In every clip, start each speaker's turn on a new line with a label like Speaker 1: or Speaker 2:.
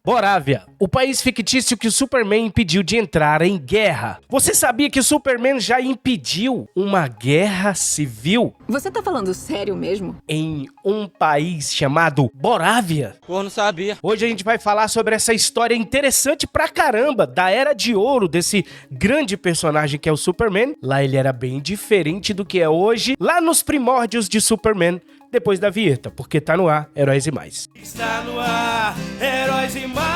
Speaker 1: Borávia, o país fictício que o Superman impediu de entrar em guerra. Você sabia que o Superman já impediu uma guerra civil?
Speaker 2: Você tá falando sério mesmo?
Speaker 1: Em um país chamado Borávia?
Speaker 3: Pô, não sabia.
Speaker 1: Hoje a gente vai falar sobre essa história interessante pra caramba, da Era de Ouro desse grande personagem que é o Superman. Lá ele era bem diferente do que é hoje, lá nos primórdios de Superman. Depois da vinheta, porque tá no ar Heróis e Mais.
Speaker 4: Está no ar, Heróis e Mais.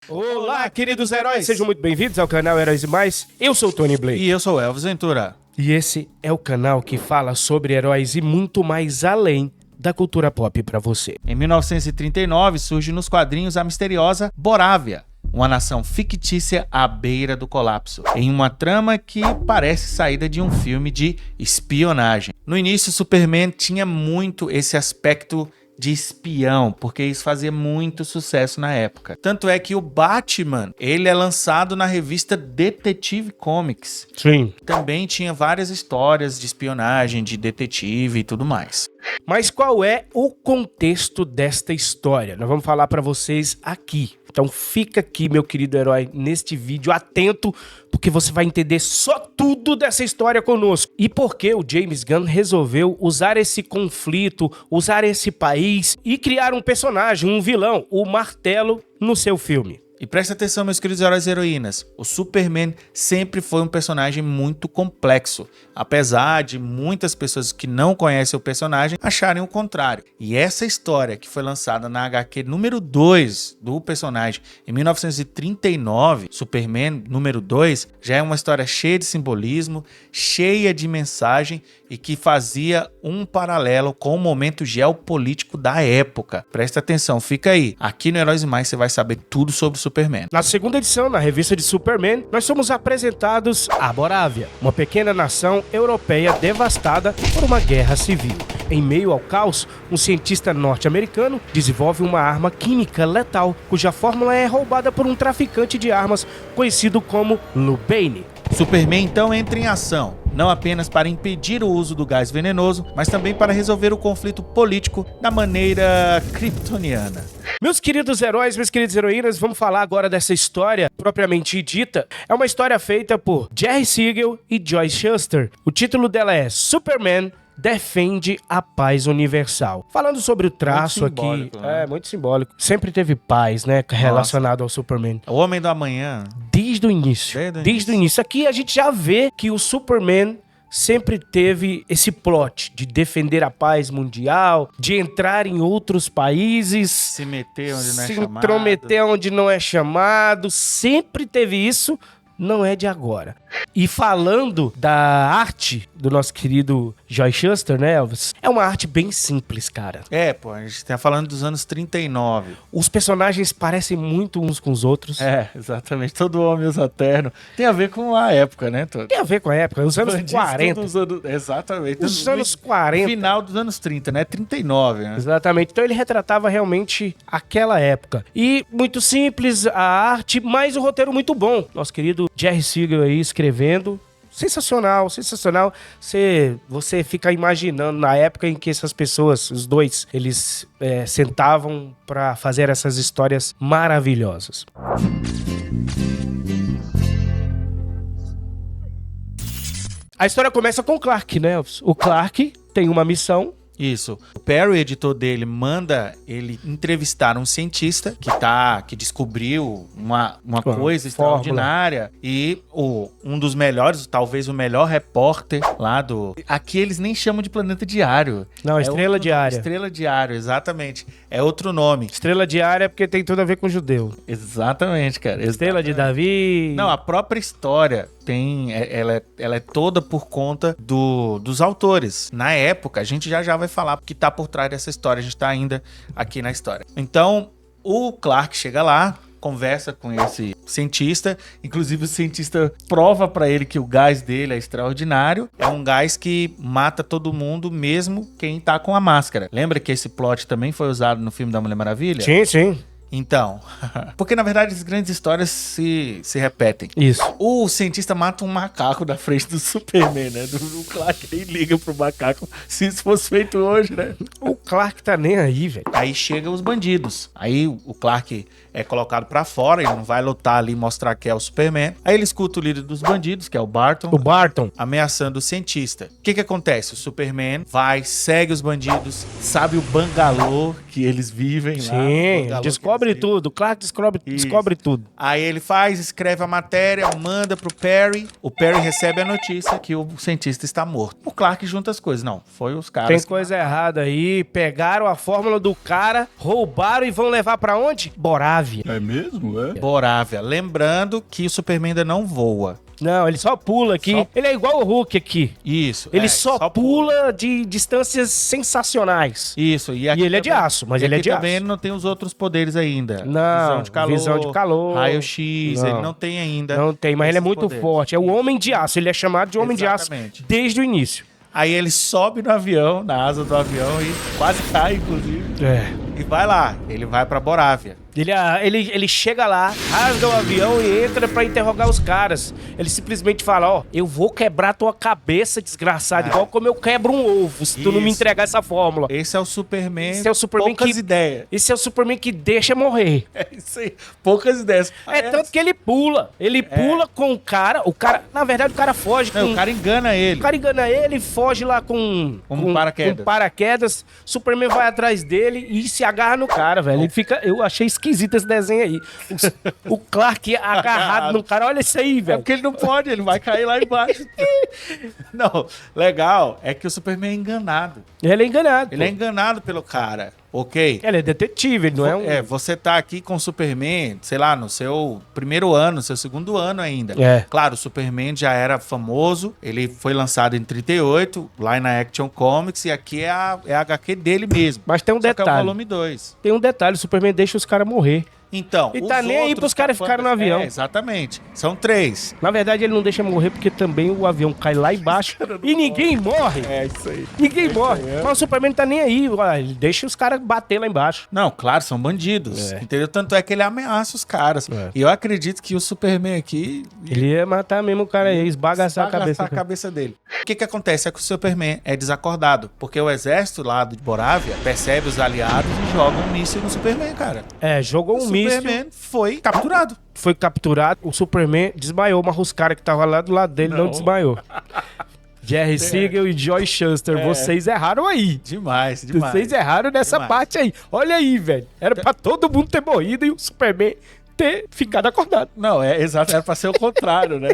Speaker 1: Olá, queridos heróis, sejam muito bem-vindos ao canal Heróis e Mais. Eu sou o Tony Blake.
Speaker 5: E eu sou o Elvis Ventura.
Speaker 1: E esse é o canal que fala sobre heróis e muito mais além da cultura pop pra você.
Speaker 5: Em 1939 surge nos quadrinhos a misteriosa Borávia, uma nação fictícia à beira do colapso, em uma trama que parece saída de um filme de espionagem. No início, Superman tinha muito esse aspecto de espião, porque isso fazia muito sucesso na época. Tanto é que o Batman, ele é lançado na revista Detective Comics.
Speaker 1: Sim.
Speaker 5: Também tinha várias histórias de espionagem, de detetive e tudo mais.
Speaker 1: Mas qual é o contexto desta história? Nós vamos falar pra vocês aqui. Então fica aqui, meu querido herói, neste vídeo atento, porque você vai entender só tudo dessa história conosco. E por que o James Gunn resolveu usar esse conflito, usar esse país e criar um personagem, um vilão, o Martelo, no seu filme.
Speaker 5: E presta atenção, meus queridos heróis e heroínas, o Superman sempre foi um personagem muito complexo, apesar de muitas pessoas que não conhecem o personagem acharem o contrário. E essa história que foi lançada na HQ número 2 do personagem em 1939, Superman número 2, já é uma história cheia de simbolismo, cheia de mensagem e que fazia um paralelo com o momento geopolítico da época. Presta atenção, fica aí. Aqui no Heróis e Mais você vai saber tudo sobre o Superman.
Speaker 1: Na segunda edição, na revista de Superman, nós somos apresentados a Borávia, uma pequena nação europeia devastada por uma guerra civil. Em meio ao caos, um cientista norte-americano desenvolve uma arma química letal, cuja fórmula é roubada por um traficante de armas conhecido como Lou Bane.
Speaker 5: Superman então entra em ação, não apenas para impedir o uso do gás venenoso, mas também para resolver o conflito político da maneira kryptoniana.
Speaker 1: Meus queridos heróis, minhas queridas heroínas, vamos falar agora dessa história propriamente dita. É uma história feita por Jerry Siegel e Joyce Shuster. O título dela é Superman defende a paz universal. Falando sobre o traço aqui,
Speaker 5: né?
Speaker 1: É muito simbólico. Sempre teve paz, né, relacionado ao Superman.
Speaker 5: O Homem do Amanhã.
Speaker 1: Desde o início. Desde o início. Aqui a gente já vê que o Superman sempre teve esse plot de defender a paz mundial, de entrar em outros países,
Speaker 5: Se meter onde não é
Speaker 1: se
Speaker 5: chamado.
Speaker 1: intrometer onde não é chamado. Sempre teve isso. Não é de agora. E falando da arte do nosso querido Joy Shuster, né, Elvis? É uma arte bem simples, cara.
Speaker 5: É, pô, a gente tá falando dos anos 39.
Speaker 1: Os personagens parecem muito uns com os outros.
Speaker 5: É, exatamente. Todo homem usa terno. Tem a ver com a época, né, Tony?
Speaker 1: Tem a ver com a época, os anos 40.
Speaker 5: Exatamente.
Speaker 1: Os anos 40.
Speaker 5: Final dos anos 30, né? 39, né?
Speaker 1: Exatamente. Então ele retratava realmente aquela época. E muito simples a arte, mas o roteiro muito bom. Nosso querido Jerry Siegel aí escrevendo. Sensacional, sensacional. Você fica imaginando na época em que essas pessoas, os dois, eles sentavam pra fazer essas histórias maravilhosas. A história começa com o Clark, né, Elvis? O Clark tem uma missão.
Speaker 5: Isso. O Perry, editor dele, manda ele entrevistar um cientista que descobriu uma coisa extraordinária. E um dos melhores, talvez o melhor repórter lá do... Aqui eles nem chamam de Planeta Diário.
Speaker 1: Não, Estrela Diária.
Speaker 5: Estrela Diário, exatamente. É outro nome.
Speaker 1: Estrela Diária é porque tem tudo a ver com judeu.
Speaker 5: Exatamente, cara.
Speaker 1: Estrela de Davi...
Speaker 5: Não, a própria história ela é toda por conta dos autores. Na época, a gente já vai falar que tá por trás dessa história, a gente tá ainda aqui na história. Então, o Clark chega lá, conversa com esse cientista, inclusive o cientista prova pra ele que o gás dele é extraordinário, é um gás que mata todo mundo, mesmo quem tá com a máscara. Lembra que esse plot também foi usado no filme da Mulher Maravilha?
Speaker 1: Sim, sim.
Speaker 5: Então, porque na verdade as grandes histórias se repetem.
Speaker 1: Isso.
Speaker 5: O cientista mata um macaco da frente do Superman, né? O Clark nem liga pro macaco se isso fosse feito hoje, né?
Speaker 1: O Clark tá nem aí, velho.
Speaker 5: Aí chegam os bandidos. Aí o Clark é colocado pra fora, ele não vai lutar ali e mostrar que é o Superman. Aí ele escuta o líder dos bandidos, que é o Barton,
Speaker 1: O Barton.
Speaker 5: ameaçando o cientista. O que acontece? O Superman vai, segue os bandidos, sabe o bangalô que eles vivem lá. o
Speaker 1: Sim,
Speaker 5: bangalô
Speaker 1: descobre
Speaker 5: que eles vivem.
Speaker 1: tudo. O Clark descobre tudo.
Speaker 5: Aí ele escreve a matéria, manda pro Perry. O Perry recebe a notícia que o cientista está morto. O Clark junta as coisas. Não, foi os caras.
Speaker 1: Tem coisa errada aí. Pegaram a fórmula do cara, roubaram e vão levar pra onde? Borávia.
Speaker 5: Borávia. Lembrando que o Superman ainda não voa.
Speaker 1: Não, ele só pula aqui.
Speaker 5: Só-
Speaker 1: Ele é igual o Hulk aqui.
Speaker 5: Isso.
Speaker 1: Ele só pula de distâncias sensacionais.
Speaker 5: Isso.
Speaker 1: E ele é de aço, mas ele é de
Speaker 5: também
Speaker 1: aço.
Speaker 5: não tem os outros poderes ainda.
Speaker 1: Não, visão de calor.
Speaker 5: Raio-X,
Speaker 1: Não.
Speaker 5: ele não tem ainda.
Speaker 1: Não tem, mas ele é
Speaker 5: esses
Speaker 1: muito
Speaker 5: poderes.
Speaker 1: forte. É o Homem de Aço. Ele é chamado de Homem de
Speaker 5: Exatamente.
Speaker 1: Aço desde o início.
Speaker 5: Aí ele sobe no avião, na asa do avião e quase cai, inclusive.
Speaker 1: É.
Speaker 5: E vai lá. Ele vai pra Borávia.
Speaker 1: Ele chega lá, rasga o avião e entra pra interrogar os caras. Ele simplesmente fala, ó, eu vou quebrar tua cabeça, desgraçado, igual como eu quebro um ovo, se tu não me
Speaker 5: Isso.
Speaker 1: entregar essa fórmula.
Speaker 5: Esse é o Superman.
Speaker 1: Esse é o Superman
Speaker 5: poucas
Speaker 1: que-
Speaker 5: ideias.
Speaker 1: Esse é o Superman que deixa morrer.
Speaker 5: É isso aí. Poucas ideias.
Speaker 1: É tanto que ele pula. Ele pula com o cara, na verdade o cara foge
Speaker 5: Não,
Speaker 1: com...
Speaker 5: o cara engana ele.
Speaker 1: O cara engana ele, foge lá com
Speaker 5: paraquedas.
Speaker 1: com paraquedas. Superman vai atrás dele e se agarra no cara, velho. Ele fica... Eu achei esquisito esse desenho aí. O Clark agarrado no cara. Olha isso aí,
Speaker 5: É
Speaker 1: velho.
Speaker 5: porque ele não pode, ele vai cair lá embaixo. Não, legal é que o Superman é enganado.
Speaker 1: Ele é enganado.
Speaker 5: Ele é
Speaker 1: pô.
Speaker 5: enganado pelo cara, ok?
Speaker 1: Ele é detetive, ele não é um...
Speaker 5: Você tá aqui com o Superman, sei lá, no seu primeiro ano, seu segundo ano ainda.
Speaker 1: É.
Speaker 5: Claro, o Superman já era famoso, ele foi lançado em 38, lá na Action Comics, e aqui é a HQ dele mesmo.
Speaker 1: Mas tem um
Speaker 5: Só que é o
Speaker 1: detalhe.
Speaker 5: volume 2.
Speaker 1: Tem um detalhe. O Superman deixa os caras morrer.
Speaker 5: Então,
Speaker 1: E tá
Speaker 5: os
Speaker 1: nem aí
Speaker 5: outros
Speaker 1: pros caras
Speaker 5: capangas-
Speaker 1: ficarem no avião.
Speaker 5: Exatamente. São 3.
Speaker 1: Na verdade, ele não deixa morrer porque também o avião cai lá embaixo e ninguém morre.
Speaker 5: É isso aí.
Speaker 1: Ninguém morre. Mas o Superman não tá nem aí. Olha, ele deixa os caras bater lá embaixo.
Speaker 5: Não, claro, são bandidos. Entendeu? Tanto é que ele ameaça os caras.
Speaker 1: É.
Speaker 5: E eu acredito que o Superman aqui
Speaker 1: Ele ia matar mesmo o cara aí, esbagaçar a cabeça.
Speaker 5: a cabeça dele. O que acontece é que o Superman é desacordado, porque o exército lá de Borávia percebe os aliados e joga um míssil no Superman, cara.
Speaker 1: É, jogou
Speaker 5: O
Speaker 1: um míssil,
Speaker 5: Superman foi capturado.
Speaker 1: foi capturado, o Superman desmaiou, mas os caras que estavam lá do lado dele não desmaiou. Jerry Siegel e Joy Shuster, vocês erraram aí.
Speaker 5: Demais, demais.
Speaker 1: Vocês erraram nessa
Speaker 5: Demais.
Speaker 1: parte aí. Olha aí, velho. Era pra todo mundo ter morrido e o Superman ter ficado acordado.
Speaker 5: Não, é exato, era pra ser o contrário, né?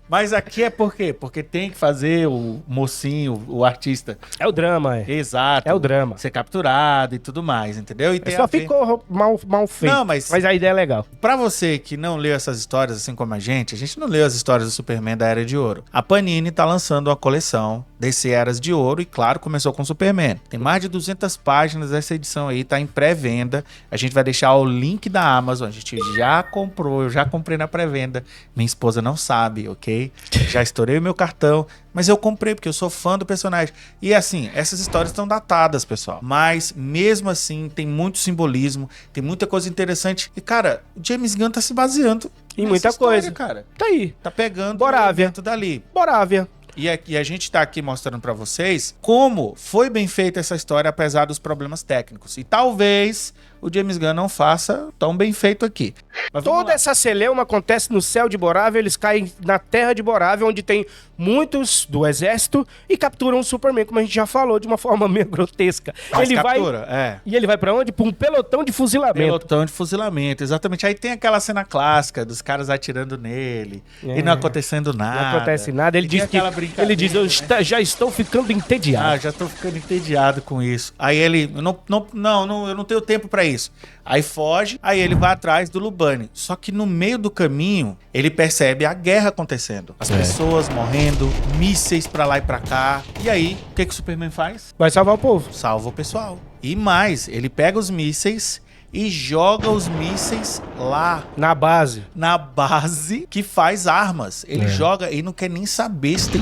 Speaker 5: Mas aqui é por quê? Porque tem que fazer o mocinho, o artista.
Speaker 1: É o drama, é.
Speaker 5: Exato.
Speaker 1: É o drama.
Speaker 5: Ser capturado e tudo mais, entendeu? E tem
Speaker 1: Só
Speaker 5: a ver-
Speaker 1: ficou mal feito.
Speaker 5: Não, mas-
Speaker 1: a ideia é legal.
Speaker 5: Pra você que não leu essas histórias, assim como a gente não leu as histórias do Superman da Era de Ouro. A Panini tá lançando uma coleção DC Eras de Ouro e, claro, começou com Superman. Tem mais de 200 páginas dessa edição aí, tá em pré-venda. A gente vai deixar o link da Amazon. A gente já comprou, eu já comprei na pré-venda. Minha esposa não sabe, ok? Já estourei o meu cartão, mas eu comprei porque eu sou fã do personagem. E assim, essas histórias estão datadas, pessoal. Mas mesmo assim, tem muito simbolismo, tem muita coisa interessante. E cara, o James Gunn tá se baseando
Speaker 1: Em
Speaker 5: nessa
Speaker 1: muita
Speaker 5: história,
Speaker 1: coisa.
Speaker 5: cara.
Speaker 1: Tá aí.
Speaker 5: Tá pegando
Speaker 1: Borávia.
Speaker 5: o elemento dali.
Speaker 1: Borávia.
Speaker 5: E a gente tá aqui mostrando pra vocês como foi bem feita essa história, apesar dos problemas técnicos. E talvez o James Gunn não faça tão bem feito aqui. Mas vamos
Speaker 1: Toda
Speaker 5: lá.
Speaker 1: essa celeuma acontece no céu de Borávia, eles caem na terra de Borávia, onde tem muitos do exército e capturam o Superman, como a gente já falou, de uma forma meio grotesca.
Speaker 5: Mas
Speaker 1: ele
Speaker 5: captura,
Speaker 1: vai E ele vai pra onde? Pra um pelotão de fuzilamento.
Speaker 5: Pelotão de fuzilamento, exatamente. Aí tem aquela cena clássica dos caras atirando nele e não acontecendo nada.
Speaker 1: Não acontece nada. Ele
Speaker 5: E tem
Speaker 1: diz que
Speaker 5: aquela brincadeira,
Speaker 1: ele diz,
Speaker 5: né?
Speaker 1: já estou ficando entediado.
Speaker 5: Já tô ficando entediado com isso. Aí ele, eu não tenho tempo pra isso. Aí foge, aí ele vai atrás do Lubani. Só que no meio do caminho, ele percebe a guerra acontecendo. As pessoas morrendo, mísseis pra lá e pra cá. E aí, o que o Superman faz?
Speaker 1: Vai salvar o povo.
Speaker 5: Salva o pessoal. E mais, ele pega os mísseis e joga os mísseis lá
Speaker 1: Na base.
Speaker 5: na base que faz armas. Ele joga e não quer nem saber se tem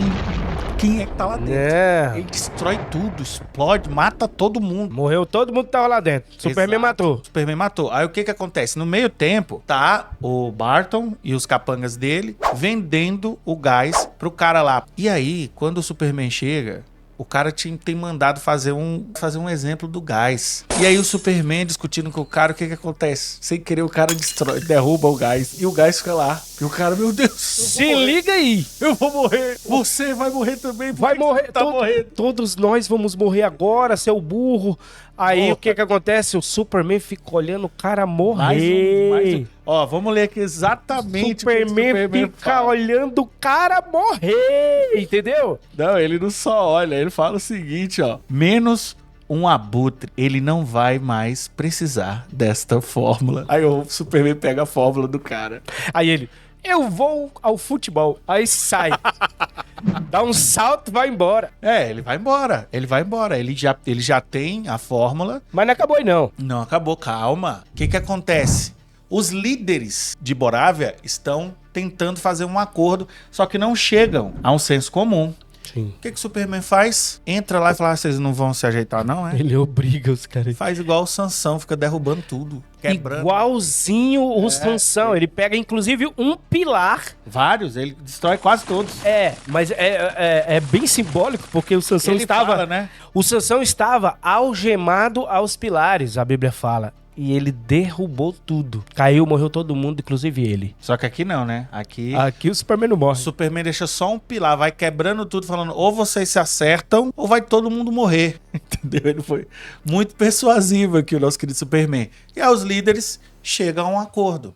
Speaker 5: quem é que tá lá dentro. Ele destrói tudo, explode, mata todo mundo.
Speaker 1: Morreu todo mundo que tava lá dentro. Superman matou.
Speaker 5: Superman matou. Aí o que acontece? No meio tempo, tá o Barton e os capangas dele vendendo o gás pro cara lá. E aí, quando o Superman chega, o cara tem mandado fazer um exemplo do gás. E aí o Superman discutindo com o cara, o que acontece? Sem querer, o cara derruba o gás. E o gás fica lá. E o cara, meu Deus.
Speaker 1: Se liga aí.
Speaker 5: Eu vou morrer. Você vai morrer também.
Speaker 1: Vai morrer.
Speaker 5: Tá morrendo.
Speaker 1: Todos nós vamos morrer agora, seu burro. Aí o que acontece? O Superman fica olhando o cara morrer.
Speaker 5: Mais um. Ó, vamos ler aqui exatamente
Speaker 1: Superman,
Speaker 5: o que o Superman
Speaker 1: fica
Speaker 5: fala.
Speaker 1: olhando o cara morrer, entendeu?
Speaker 5: Não, ele não só olha, ele fala o seguinte, ó. Menos um abutre, ele não vai mais precisar desta fórmula. Aí o Superman pega a fórmula do cara.
Speaker 1: Aí ele, eu vou ao futebol. Aí sai. Dá um salto e vai embora.
Speaker 5: Ele vai embora. Ele já tem a fórmula.
Speaker 1: Mas não acabou aí não.
Speaker 5: Não acabou, calma. O que acontece? Os líderes de Borávia estão tentando fazer um acordo, só que não chegam a um senso comum.
Speaker 1: Sim.
Speaker 5: O que o Superman faz? Entra lá e fala, vocês não vão se ajeitar não, é?
Speaker 1: Ele obriga os caras.
Speaker 5: Faz igual o Sansão, fica derrubando tudo, quebrando.
Speaker 1: Igualzinho o Sansão. Ele pega, inclusive, um pilar.
Speaker 5: Vários, ele destrói quase todos.
Speaker 1: Mas é bem simbólico, porque o Sansão
Speaker 5: Ele
Speaker 1: estava...
Speaker 5: fala, né?
Speaker 1: O Sansão estava algemado aos pilares, a Bíblia fala. E ele derrubou tudo. Caiu, morreu todo mundo, inclusive ele.
Speaker 5: Só que aqui não, né? Aqui
Speaker 1: o Superman não
Speaker 5: o
Speaker 1: morre.
Speaker 5: Superman deixa só um pilar, vai quebrando tudo, falando ou vocês se acertam ou vai todo mundo morrer. Entendeu? Ele foi muito persuasivo aqui, o nosso querido Superman. E aí os líderes chegam a um acordo.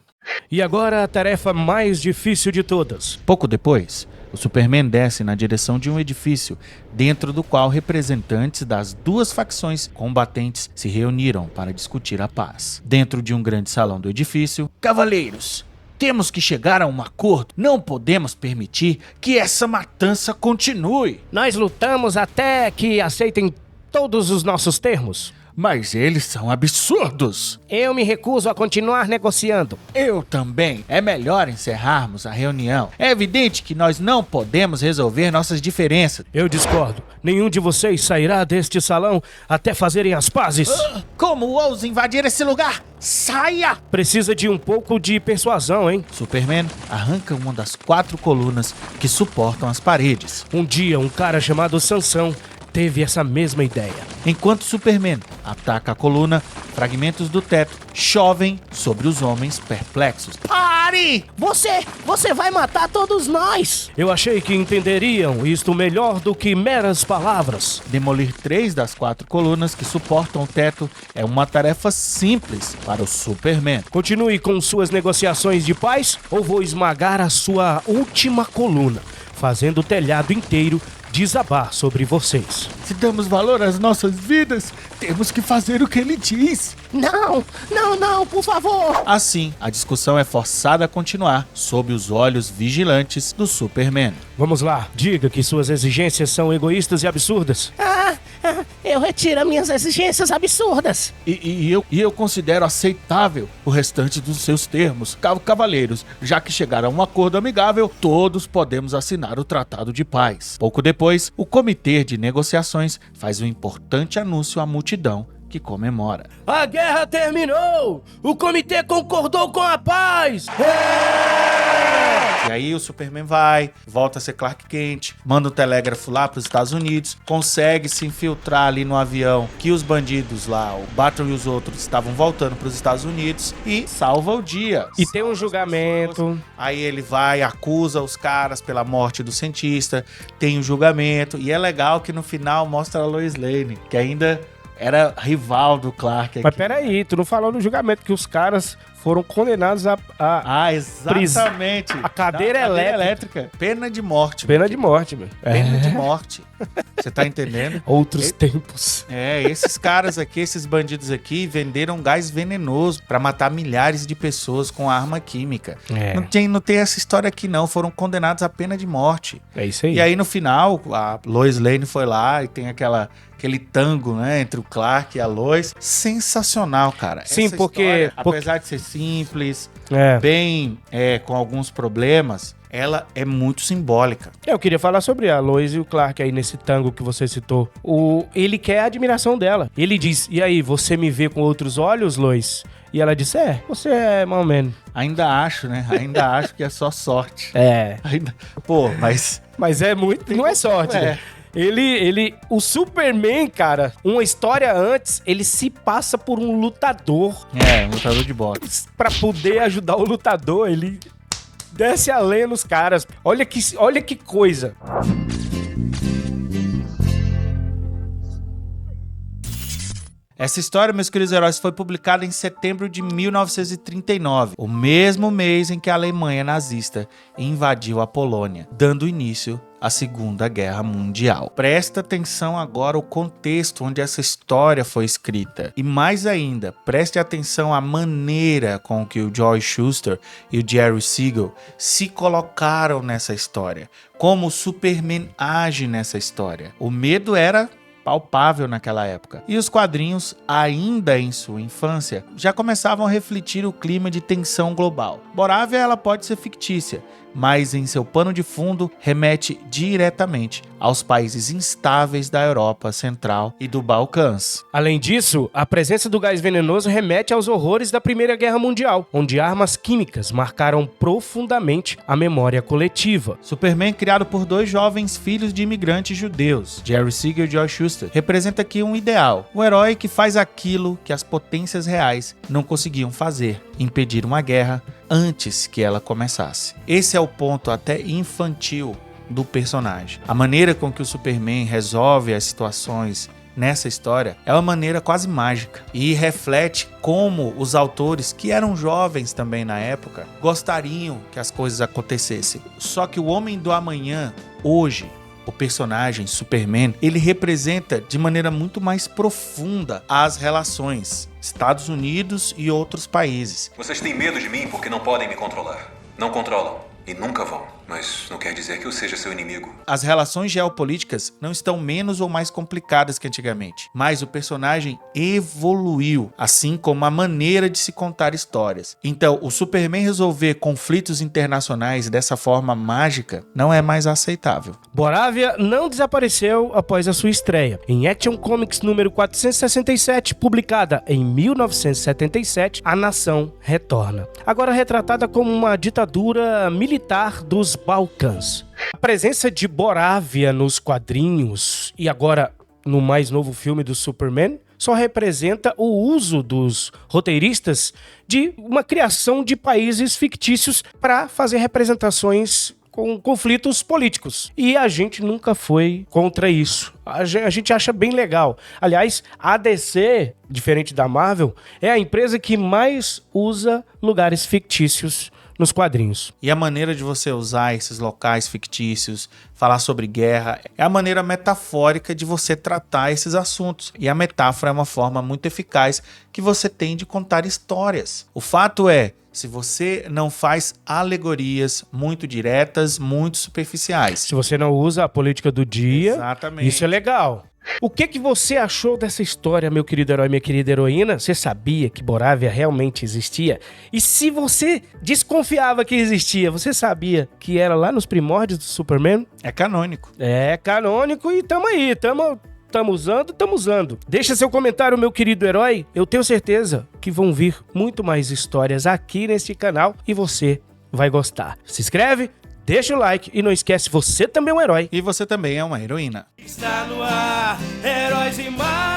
Speaker 1: E agora a tarefa mais difícil de todas.
Speaker 5: Pouco depois, o Superman desce na direção de um edifício, dentro do qual representantes das duas facções combatentes se reuniram para discutir a paz. Dentro de um grande salão do edifício, cavaleiros, temos que chegar a um acordo. Não podemos permitir que essa matança continue.
Speaker 1: Nós lutamos até que aceitem todos os nossos termos.
Speaker 5: Mas eles são absurdos.
Speaker 1: Eu me recuso a continuar negociando.
Speaker 5: Eu também. É melhor encerrarmos a reunião. É evidente que nós não podemos resolver nossas diferenças.
Speaker 1: Eu discordo. Nenhum de vocês sairá deste salão até fazerem as pazes.
Speaker 5: Como ousa invadir esse lugar? Saia!
Speaker 1: Precisa de um pouco de persuasão, hein?
Speaker 5: Superman arranca uma das 4 colunas que suportam as paredes.
Speaker 1: Um dia, um cara chamado Sansão teve essa mesma ideia.
Speaker 5: Enquanto Superman ataca a coluna, fragmentos do teto chovem sobre os homens perplexos.
Speaker 1: Pare! Você vai matar todos nós! Eu achei que entenderiam isto melhor do que meras palavras.
Speaker 5: Demolir 3 das 4 colunas que suportam o teto é uma tarefa simples para o Superman.
Speaker 1: Continue com suas negociações de paz ou vou esmagar a sua última coluna, fazendo o telhado inteiro desabar sobre vocês.
Speaker 5: Se damos valor às nossas vidas, temos que fazer o que ele diz.
Speaker 1: Não, por favor.
Speaker 5: Assim, a discussão é forçada a continuar sob os olhos vigilantes do Superman.
Speaker 1: Vamos lá, diga que suas exigências são egoístas e absurdas. Eu retiro minhas exigências absurdas.
Speaker 5: E eu considero aceitável o restante dos seus termos. Cavaleiros, já que chegaram a um acordo amigável, todos podemos assinar o Tratado de Paz. Pouco depois, o comitê de negociações faz um importante anúncio à multidão que comemora.
Speaker 1: A guerra terminou! O comitê concordou com a paz!
Speaker 5: E aí o Superman volta a ser Clark Kent, manda um telégrafo lá para os Estados Unidos, consegue se infiltrar ali no avião que os bandidos lá, o Batman e os outros, estavam voltando para os Estados Unidos e salva o dia.
Speaker 1: E tem um julgamento.
Speaker 5: Aí ele acusa os caras pela morte do cientista, tem um julgamento, e é legal que no final mostra a Lois Lane, que ainda era rival do Clark aqui.
Speaker 1: Mas peraí, tu não falou no julgamento que os caras foram condenados a
Speaker 5: exatamente.
Speaker 1: A cadeira elétrica.
Speaker 5: Pena de morte.
Speaker 1: Pena de morte, meu.
Speaker 5: Pena de morte. Você tá entendendo?
Speaker 1: Outros tempos.
Speaker 5: Esses caras aqui, esses bandidos aqui, venderam gás venenoso pra matar milhares de pessoas com arma química. Não tem essa história aqui, não. Foram condenados à pena de morte.
Speaker 1: É isso aí.
Speaker 5: E aí, no final, a Lois Lane foi lá e tem aquele tango, né, entre o Clark e a Lois. Sensacional, cara.
Speaker 1: Sim,
Speaker 5: Essa
Speaker 1: porque-
Speaker 5: história, apesar de ser simples, com alguns problemas, ela é muito simbólica.
Speaker 1: Eu queria falar sobre a Lois e o Clark aí nesse tango que você citou. Ele quer a admiração dela. Ele diz, e aí, você me vê com outros olhos, Lois? E ela disse, você é mal man.
Speaker 5: Ainda acho, né? Ainda acho que é só sorte. Mas...
Speaker 1: Mas é muito... Não é sorte, né? O Superman, cara, uma história antes, ele se passa por um lutador.
Speaker 5: Um lutador de boxe.
Speaker 1: Pra poder ajudar o lutador, ele desce a lenha nos caras. Olha que coisa.
Speaker 5: Essa história, meus queridos heróis, foi publicada em setembro de 1939, o mesmo mês em que a Alemanha nazista invadiu a Polônia, dando início à Segunda Guerra Mundial. Presta atenção agora ao contexto onde essa história foi escrita. E mais ainda, preste atenção à maneira com que o Joe Shuster e o Jerry Siegel se colocaram nessa história. Como o Superman age nessa história. O medo era palpável naquela época. E os quadrinhos, ainda em sua infância, já começavam a refletir o clima de tensão global. Borávia, ela pode ser fictícia, mas em seu pano de fundo remete diretamente aos países instáveis da Europa Central e do Balcãs.
Speaker 1: Além disso, a presença do gás venenoso remete aos horrores da Primeira Guerra Mundial, onde armas químicas marcaram profundamente a memória coletiva.
Speaker 5: Superman, criado por dois jovens filhos de imigrantes judeus, Jerry Siegel e Joe Shuster, representa aqui um ideal, um herói que faz aquilo que as potências reais não conseguiam fazer, impedir uma guerra antes que ela começasse. Esse é o ponto até infantil do personagem. A maneira com que o Superman resolve as situações nessa história é uma maneira quase mágica e reflete como os autores, que eram jovens também na época, gostariam que as coisas acontecessem. Só que o Homem do Amanhã, hoje, o personagem Superman, ele representa de maneira muito mais profunda as relações Estados Unidos e outros países.
Speaker 3: Vocês têm medo de mim porque não podem me controlar. Não controlam e nunca vão. Mas não quer dizer que eu seja seu inimigo.
Speaker 5: As relações geopolíticas não estão menos ou mais complicadas que antigamente, mas o personagem evoluiu, assim como a maneira de se contar histórias. Então, o Superman resolver conflitos internacionais dessa forma mágica não é mais aceitável.
Speaker 1: Borávia não desapareceu após a sua estreia. Em Action Comics número 467, publicada em 1977, a nação retorna. Agora retratada como uma ditadura militar dos Balcãs. A presença de Borávia nos quadrinhos e agora no mais novo filme do Superman só representa o uso dos roteiristas de uma criação de países fictícios para fazer representações com conflitos políticos. E a gente nunca foi contra isso. A gente acha bem legal. Aliás, a DC, diferente da Marvel, é a empresa que mais usa lugares fictícios nos quadrinhos.
Speaker 5: E a maneira de você usar esses locais fictícios, falar sobre guerra, é a maneira metafórica de você tratar esses assuntos. E a metáfora é uma forma muito eficaz que você tem de contar histórias. O fato é, se você não faz alegorias muito diretas, muito superficiais.
Speaker 1: Se você não usa a política do dia,
Speaker 5: exatamente,
Speaker 1: isso é legal. O que você achou dessa história, meu querido herói, minha querida heroína? Você sabia que Borávia realmente existia? E se você desconfiava que existia, você sabia que era lá nos primórdios do Superman?
Speaker 5: É canônico.
Speaker 1: É canônico e tamo aí, tamo usando. Deixa seu comentário, meu querido herói. Eu tenho certeza que vão vir muito mais histórias aqui neste canal e você vai gostar. Se inscreve, deixa o like e não esquece, você também é um herói.
Speaker 5: E você também é uma heroína.
Speaker 4: Está no ar, Heróis e Mais.